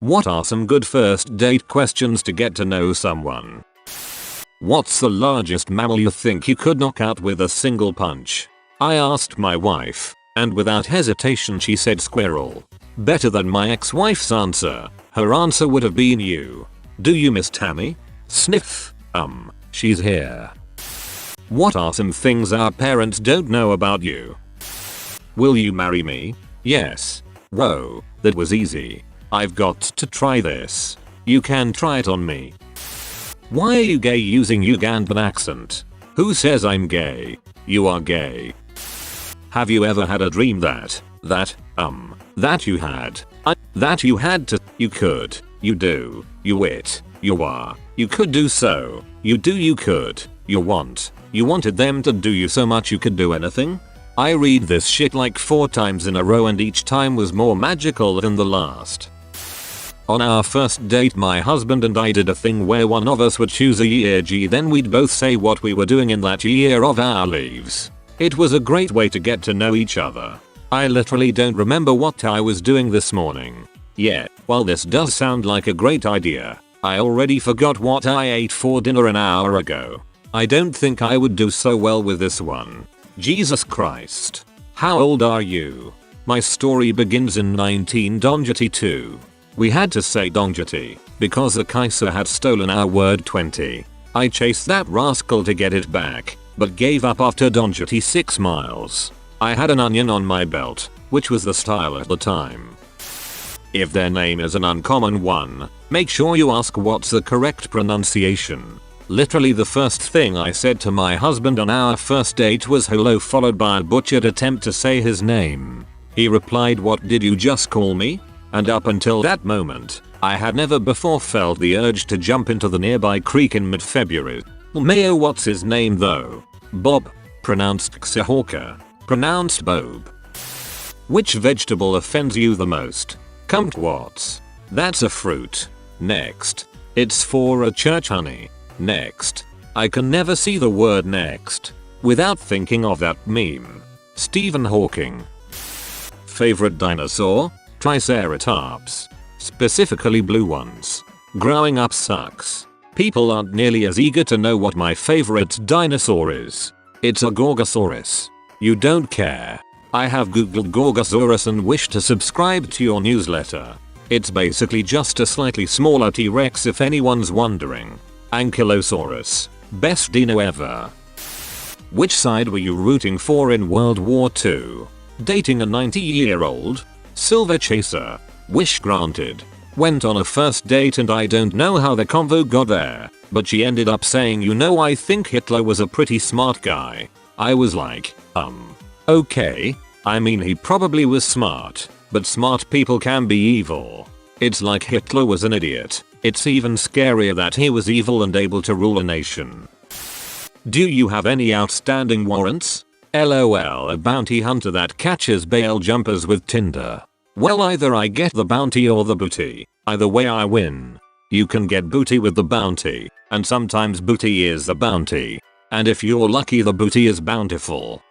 What are some good first date questions to get to know someone? What's the largest mammal you think you could knock out with a single punch? I asked my wife, and without hesitation she said squirrel. Better than my ex-wife's answer. Her answer would have been you. Do you miss Tammy? Sniff. She's here. What are some things our parents don't know about you? Will you marry me? Yes. Whoa, that was easy. I've got to try this. You can try it on me. Why are you gay using Ugandan accent? Who says I'm gay? You are gay. Have you ever had a dream that you had to, you could, you do, you it, you are, you could do so, you do you could, you want, you wanted them to do you so much you could do anything? I read this shit like 4 times in a row and each time was more magical than the last. On our first date my husband and I did a thing where one of us would choose a year then we'd both say what we were doing in that year of our lives. It was a great way to get to know each other. I literally don't remember what I was doing this morning. Yeah, while this does sound like a great idea, I already forgot what I ate for dinner an hour ago. I don't think I would do so well with this one. Jesus Christ. How old are you? My story begins in 1992. We had to say Dongeti because the Kaiser had stolen our word 20. I chased that rascal to get it back, but gave up after Dongeti 6 miles. I had an onion on my belt, which was the style at the time. If their name is an uncommon one, make sure you ask what's the correct pronunciation. Literally the first thing I said to my husband on our first date was hello followed by a butchered attempt to say his name. He replied, "What did you just call me?" And up until that moment, I had never before felt the urge to jump into the nearby creek in mid-February. Mayo, what's his name though? Bob. Pronounced Xahawka. Pronounced Bob. Which vegetable offends you the most? Kumquats. That's a fruit. Next. It's for a church, honey. Next. I can never see the word next without thinking of that meme. Stephen Hawking. Favorite dinosaur? Triceratops. Specifically blue ones. Growing up sucks. People aren't nearly as eager to know what my favorite dinosaur is. It's a Gorgosaurus. You don't care. I have googled Gorgosaurus and wish to subscribe to your newsletter. It's basically just a slightly smaller T-Rex if anyone's wondering. Ankylosaurus. Best dino ever. Which side were you rooting for in World War II? Dating a 90-year-old? Silver chaser. Wish granted. Went on a first date and I don't know how the convo got there, but she ended up saying, "You know, I think Hitler was a pretty smart guy." I was like, okay. I mean, he probably was smart, but smart people can be evil. It's like Hitler was an idiot. It's even scarier that he was evil and able to rule a nation. Do you have any outstanding warrants? LOL, a bounty hunter that catches bail jumpers with Tinder. Well, either I get the bounty or the booty. Either way I win. You can get booty with the bounty, and sometimes booty is the bounty. And if you're lucky, the booty is bountiful.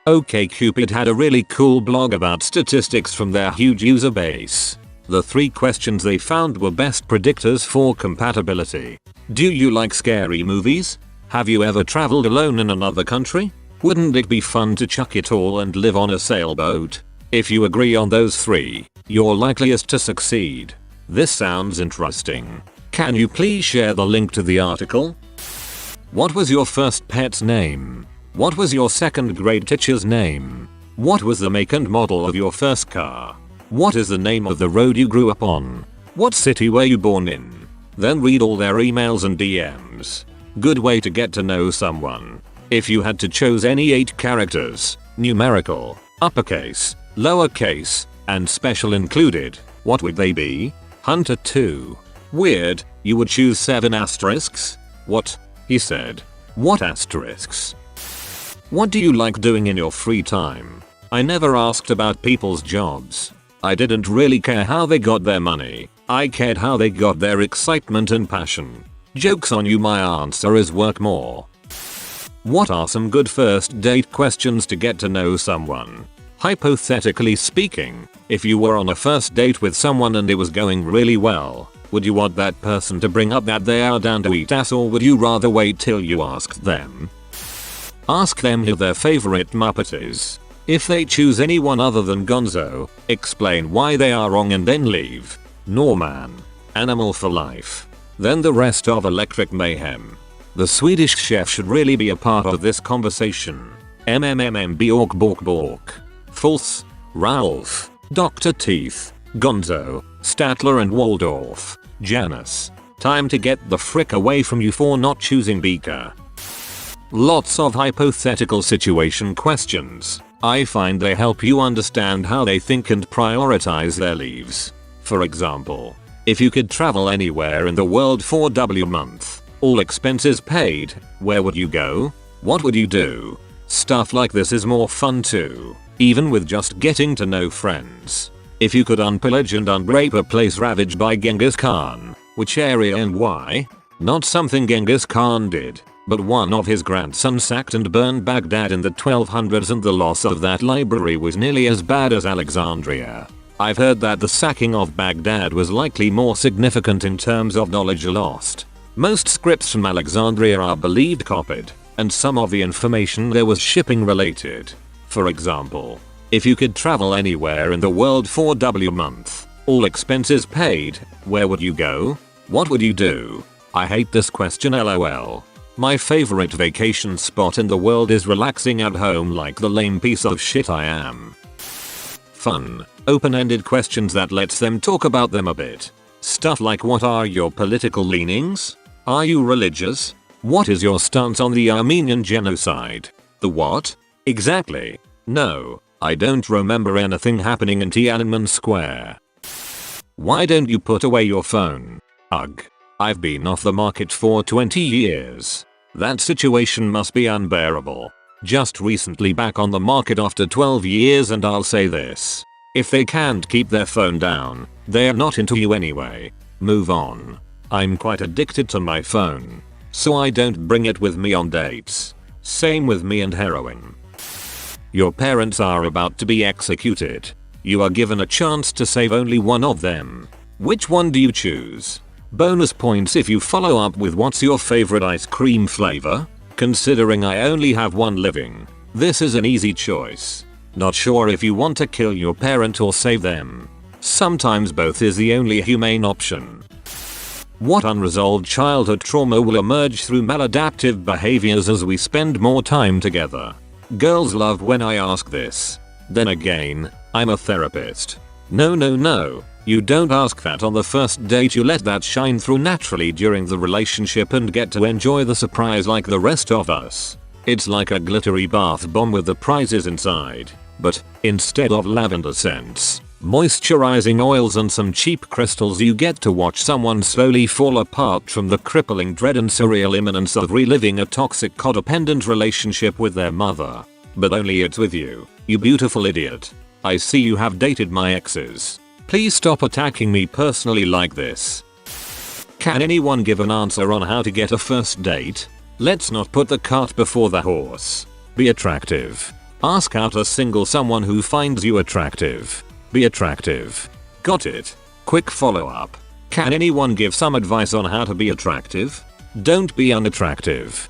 OkCupid had a really cool blog about statistics from their huge user base. The 3 questions they found were best predictors for compatibility. Do you like scary movies? Have you ever traveled alone in another country? Wouldn't it be fun to chuck it all and live on a sailboat? If you agree on those 3, you're likeliest to succeed. This sounds interesting. Can you please share the link to the article? What was your first pet's name? What was your second grade teacher's name? What was the make and model of your first car? What is the name of the road you grew up on? What city were you born in? Then read all their emails and DMs. Good way to get to know someone. If you had to choose any 8 characters, numerical, uppercase, lowercase, and special included, what would they be? Hunter 2. Weird, you would choose 7 asterisks? What? He said. What asterisks? What do you like doing in your free time? I never asked about people's jobs. I didn't really care how they got their money. I cared how they got their excitement and passion. Joke's on you, my answer is work more. What are some good first date questions to get to know someone? Hypothetically speaking, if you were on a first date with someone and it was going really well, would you want that person to bring up that they are down to eat ass, or would you rather wait till you asked them? Ask them who their favorite Muppet is. If they choose anyone other than Gonzo, explain why they are wrong and then leave. Norman. Animal for life. Then the rest of Electric Mayhem. The Swedish chef should really be a part of this conversation. Bjork Bork Bork. False. Ralph. Dr. Teeth. Gonzo. Statler and Waldorf. Janice. Time to get the frick away from you for not choosing Beaker. Lots of hypothetical situation questions. I find they help you understand how they think and prioritize their leaves. For example, if you could travel anywhere in the world for W month, all expenses paid, where would you go? What would you do? Stuff like this is more fun too, even with just getting to know friends. If you could unpillage and unrape a place ravaged by Genghis Khan, which area and why? Not something Genghis Khan did, but one of his grandsons sacked and burned Baghdad in the 1200s, and the loss of that library was nearly as bad as Alexandria. I've heard that the sacking of Baghdad was likely more significant in terms of knowledge lost. Most scripts from Alexandria are believed copied, and some of the information there was shipping related. For example, if you could travel anywhere in the world for W month, all expenses paid, where would you go? What would you do? I hate this question, lol. My favorite vacation spot in the world is relaxing at home like the lame piece of shit I am. Fun, open-ended questions that lets them talk about them a bit. Stuff like, what are your political leanings? Are you religious? What is your stance on the Armenian genocide? The what? Exactly. No, I don't remember anything happening in Tiananmen Square. Why don't you put away your phone? Ugh. I've been off the market for 20 years. That situation must be unbearable. Just recently back on the market after 12 years, and I'll say this. If they can't keep their phone down, they're not into you anyway. Move on. I'm quite addicted to my phone, so I don't bring it with me on dates. Same with me and heroin. Your parents are about to be executed. You are given a chance to save only one of them. Which one do you choose? Bonus points if you follow up with, what's your favorite ice cream flavor? Considering I only have one living, this is an easy choice. Not sure if you want to kill your parent or save them. Sometimes both is the only humane option. What unresolved childhood trauma will emerge through maladaptive behaviors as we spend more time together? Girls love when I ask this. Then again, I'm a therapist. No. You don't ask that on the first date, you let that shine through naturally during the relationship and get to enjoy the surprise like the rest of us. It's like a glittery bath bomb with the prizes inside, but instead of lavender scents, moisturizing oils and some cheap crystals, you get to watch someone slowly fall apart from the crippling dread and surreal imminence of reliving a toxic codependent relationship with their mother. But only it's with you, you beautiful idiot. I see you have dated my exes. Please stop attacking me personally like this. Can anyone give an answer on how to get a first date? Let's not put the cart before the horse. Be attractive. Ask out a single someone who finds you attractive. Be attractive. Got it. Quick follow up. Can anyone give some advice on how to be attractive? Don't be unattractive.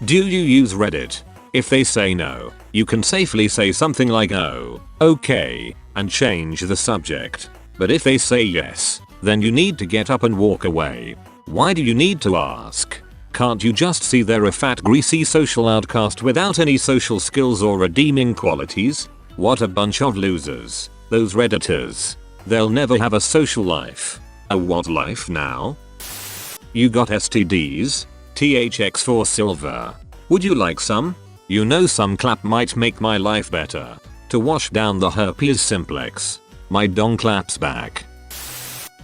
Do you use Reddit? If they say no, you can safely say something like, oh, okay, and change the subject. But if they say yes, then you need to get up and walk away. Why do you need to ask? Can't you just see they're a fat greasy social outcast without any social skills or redeeming qualities? What a bunch of losers. Those Redditors. They'll never have a social life. A what life now? You got STDs? THX for silver. Would you like some? You know, some clap might make my life better. To wash down the herpes simplex. My dong claps back.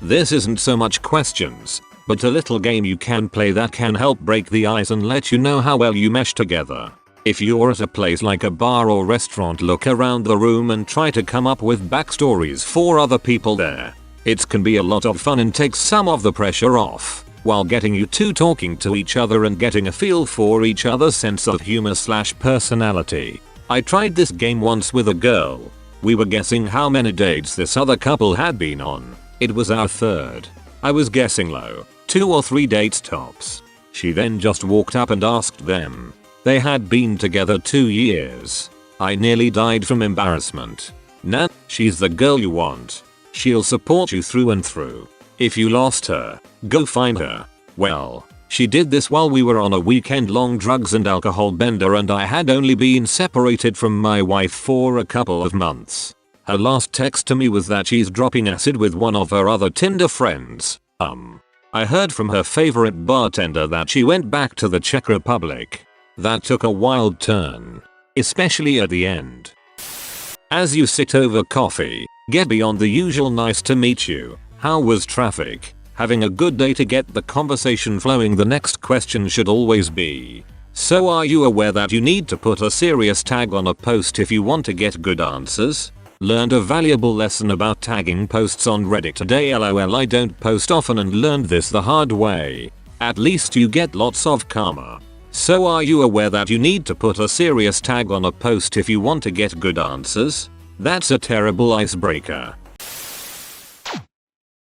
This isn't so much questions, but a little game you can play that can help break the ice and let you know how well you mesh together. If you're at a place like a bar or restaurant, look around the room and try to come up with backstories for other people there. It can be a lot of fun and takes some of the pressure off, while getting you two talking to each other and getting a feel for each other's sense of humor / personality. I tried this game once with a girl. We were guessing how many dates this other couple had been on. It was our third. I was guessing low, 2 or 3 dates tops. She then just walked up and asked them. They had been together 2 years. I nearly died from embarrassment. Nah, she's the girl you want. She'll support you through and through. If you lost her, go find her. Well, she did this while we were on a weekend-long drugs and alcohol bender and I had only been separated from my wife for a couple of months. Her last text to me was that she's dropping acid with one of her other Tinder friends. I heard from her favorite bartender that she went back to the Czech Republic. That took a wild turn. Especially at the end. As you sit over coffee, get beyond the usual nice to meet you, how was traffic, having a good day to get the conversation flowing. The next question should always be, so are you aware that you need to put a serious tag on a post if you want to get good answers? Learned a valuable lesson about tagging posts on Reddit today. LOL, I don't post often and learned this the hard way. At least you get lots of karma. So are you aware that you need to put a serious tag on a post if you want to get good answers? That's a terrible icebreaker.